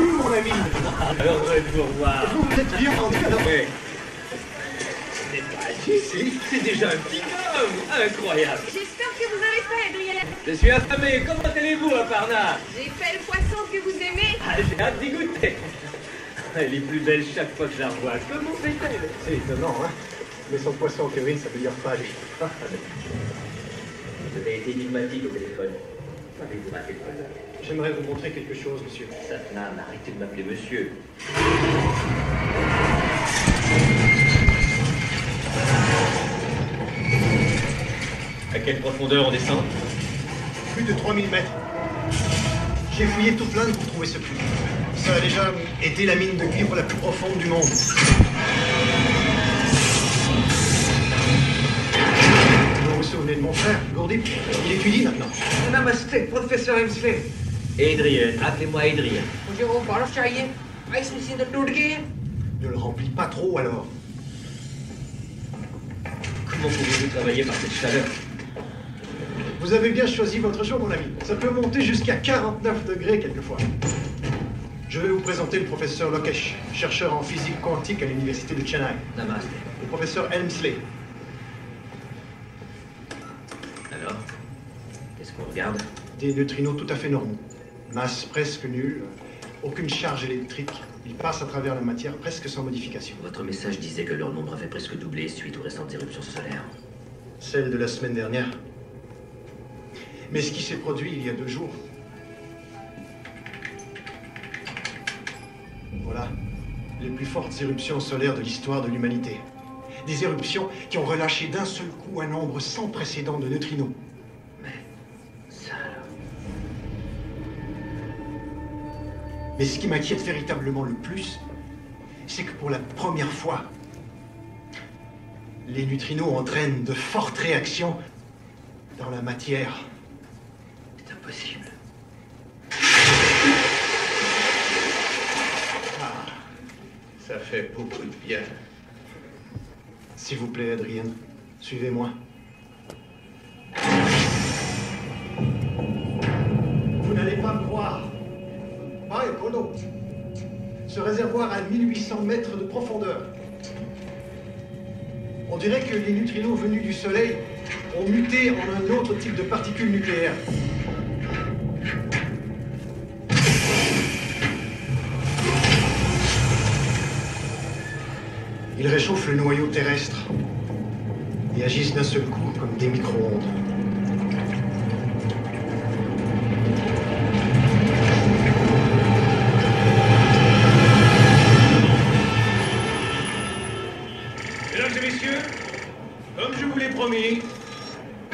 mon ami. Alors, heureux de vous revoir. Vous êtes bien rendu alors. Oui. Ce n'est pas ici, c'est déjà un petit homme. Incroyable. J'espère que vous avez faim, Adrien. Je suis affamé. Comment allez-vous, Aparna? J'ai fait le poisson que vous aimez. Ah, j'ai hâte d'y goûter. Elle est plus belle chaque fois que je la revois. Comment fait-elle? C'est étonnant, hein. Mais son poisson Kevin, ça veut dire pas lui. Vous avez été énigmatique au téléphone. Avez-vous raté le hasard? J'aimerais vous montrer quelque chose, monsieur. Satnam, arrêtez de m'appeler monsieur. À quelle profondeur on descend? Plus de 3000 mètres. J'ai fouillé tout plein pour trouver ce puits. Ça a déjà été la mine de cuivre la plus profonde du monde. Vous vous souvenez de mon frère, Gourdip? Il étudie maintenant. Namaste, professeur Hemsley. Adrien, appelez-moi Adrien. मुझे वो बर्फ चाहिए ice machine तो टूट गई है Ne le remplis pas trop alors. Comment pouvez-vous travailler par cette chaleur? Vous avez bien choisi votre jour, mon ami. Ça peut monter jusqu'à 49 degrés quelquefois. Je vais vous présenter le professeur Lokesh, chercheur en physique quantique à l'université de Chennai. Namaste. Le professeur Helmsley. Alors, qu'est-ce qu'on regarde? Des neutrinos tout à fait normaux. Masse presque nulle, aucune charge électrique. Ils passent à travers la matière presque sans modification. Votre message disait que leur nombre avait presque doublé suite aux récentes éruptions solaires. Celle de la semaine dernière. Mais ce qui s'est produit il y a 2 jours. Voilà, les plus fortes éruptions solaires de l'histoire de l'humanité. Des éruptions qui ont relâché d'un seul coup un nombre sans précédent de neutrinos. Mais ça alors... Mais ce qui m'inquiète véritablement le plus, c'est que pour la première fois, les neutrinos entraînent de fortes réactions dans la matière. C'est impossible. Ah, Ça fait beaucoup de bien. s'il vous plaît, Adrien, suivez-moi. Vous n'allez pas me croire. Ah, et quoi d'autre? Ce réservoir a 1800 mètres de profondeur. On dirait que les neutrinos venus du Soleil ont muté en un autre type de particules nucléaires. Ils réchauffent le noyau terrestre et agissent d'un seul coup comme des micro-ondes. Mesdames et messieurs, comme je vous l'ai promis,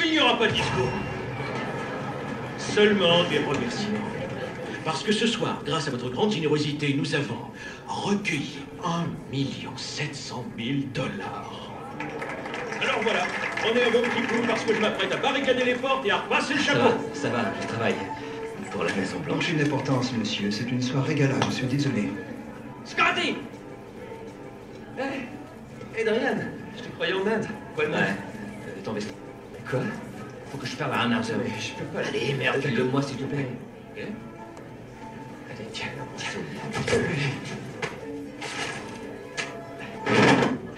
il n'y aura pas de discours. Seulement des remerciements. Parce que ce soir, grâce à votre grande générosité, nous avons recueilli 1 700 000 $. Alors voilà, prenez un bon petit coup parce que je m'apprête à barricader les portes et à repasser le chapeau. Ça va, je travaille. Pour la Maison Blanche. Aucune importance, monsieur. C'est une soirée gala, je suis désolé. Scotty. Adrien, je te croyais en Inde. Ouais. Tombez. Quoi? Faut que je parle à un arbre. Mais je peux pas. Allez, merde, file-le-moi s'il te plaît. Allez, tiens.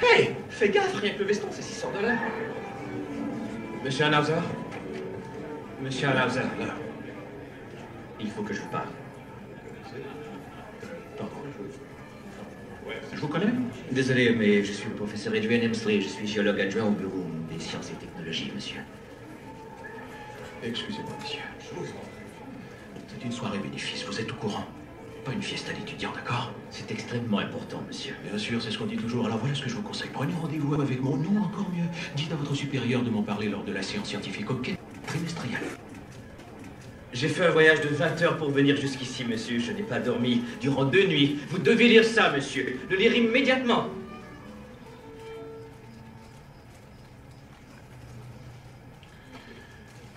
Hey, fais gaffe, rien que le veston, c'est 600 $. Monsieur Anhauser? Monsieur Anhauser, là. Il faut que je vous parle. Pardon. Je vous connais? Désolé, mais je suis le professeur Adrien Hemsley. Je suis géologue adjoint au bureau des sciences et technologies, monsieur. Excusez-moi, monsieur. C'est une soirée bénéfice, vous êtes au courant. Pas une fiesta d'étudiants, d'accord? C'est extrêmement important, monsieur. Bien sûr, c'est ce qu'on dit toujours. Alors voilà ce que je vous conseille. Prenez rendez-vous avec mon nom, encore mieux. Dites à votre supérieur de m'en parler lors de la séance scientifique au quai trimestrielle. J'ai fait un voyage de 20 heures pour venir jusqu'ici, monsieur. Je n'ai pas dormi durant 2 nuits. Vous devez lire ça, monsieur. Le lire immédiatement.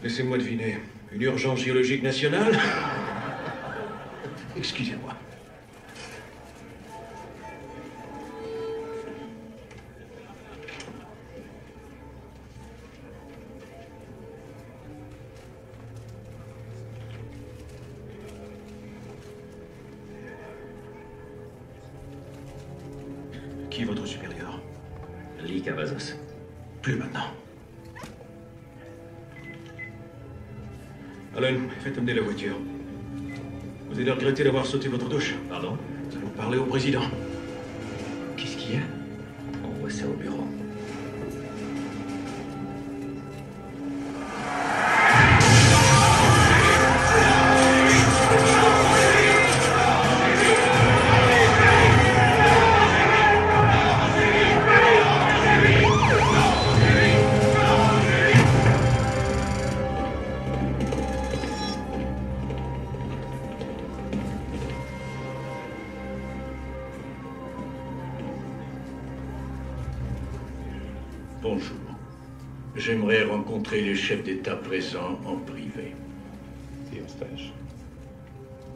Laissez-moi deviner. Une urgence géologique nationale? Excusez-moi. Qui est votre supérieur? Lee Cavazos. Plus maintenant. Alan, faites amener la voiture. Vous allez regretter d'avoir sauté votre douche. Pardon? Nous allons parler au président. Qu'est-ce qu'il y a? On voit ça au bureau. Bonjour. J'aimerais rencontrer les chefs d'État présents en privé.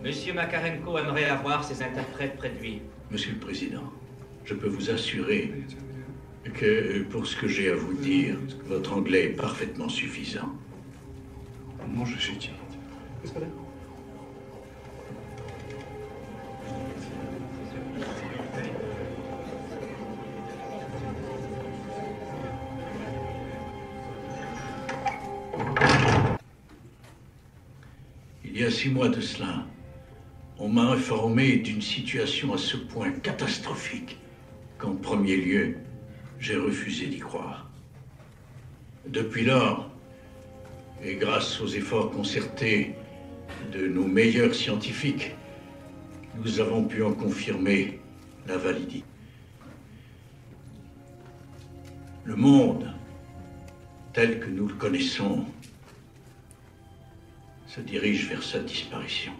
Monsieur Makarenko aimerait avoir ses interprètes près de lui. Monsieur le Président, je peux vous assurer que, pour ce que j'ai à vous dire, votre anglais est parfaitement suffisant. Może życie. Il y a 6 mois de cela, on m'a informé d'une situation à ce point catastrophique qu'en premier lieu, j'ai refusé d'y croire. Depuis lors, et grâce aux efforts concertés de nos meilleurs scientifiques, nous avons pu en confirmer la validité. Le monde, tel que nous le connaissons, se dirige vers sa disparition.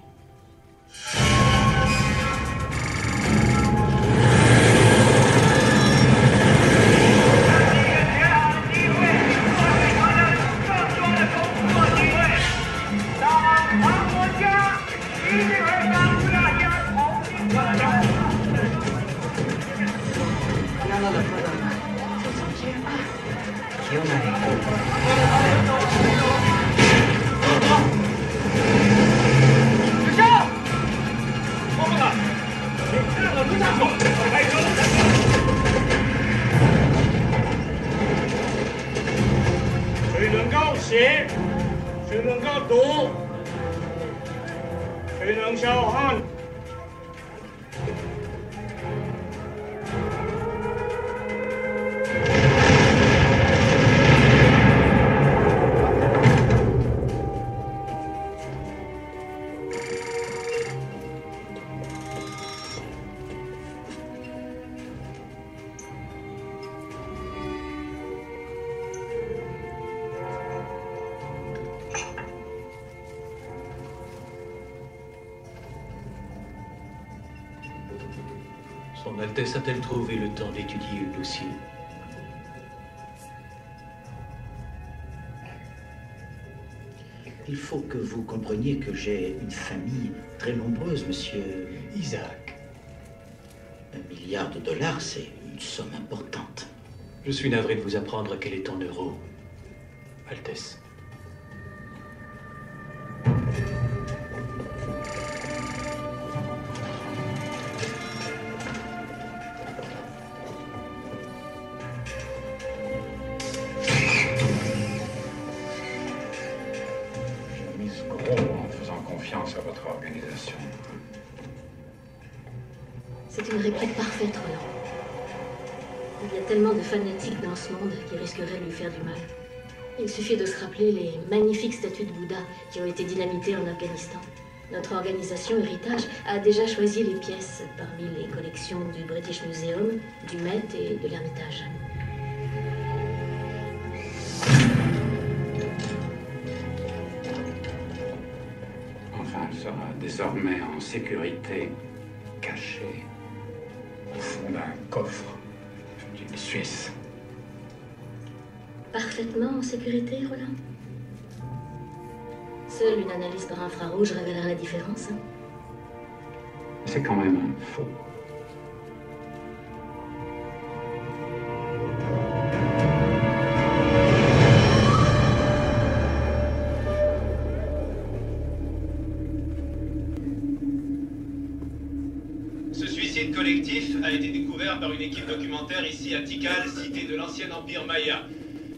Son Altesse a-t-elle trouvé le temps d'étudier le dossier? Il faut que vous compreniez que j'ai une famille très nombreuse, monsieur Isaac. $1 milliard, c'est une somme importante. Je suis navré de vous apprendre qu'elle est en euros, Altesse. À votre organisation. C'est une réplique parfaite, Roland. Il y a tellement de fanatiques dans ce monde qui risqueraient de lui faire du mal. Il suffit de se rappeler les magnifiques statues de Bouddha qui ont été dynamitées en Afghanistan. Notre organisation Héritage a déjà choisi les pièces parmi les collections du British Museum, du Met et de l'Ermitage. Elle sera désormais en sécurité, cachée au fond d'un coffre d'une Suisse. Parfaitement en sécurité, Roland? Seule une analyse par infrarouge révélera la différence. C'est quand même faux. Ce suicide suicide collectif a été découvert par une équipe documentaire ici à Tikal, cité de l'ancien empire Maya.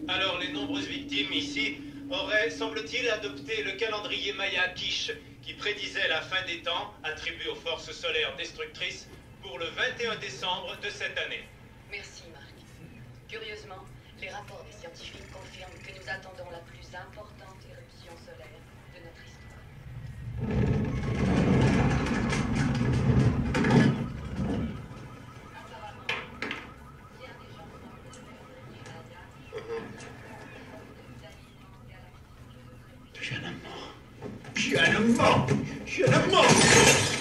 Alors, les nombreuses victimes ici auraient, semble-t-il, adopté le calendrier Maya Kish, qui prédisait la fin des temps, attribuée aux forces solaires destructrices, pour le 21 décembre de cette année. Merci, Marc. Curieusement, les rapports des scientifiques confirment que nous attendons la plus importante éruption solaire de notre histoire. Je suis un mort.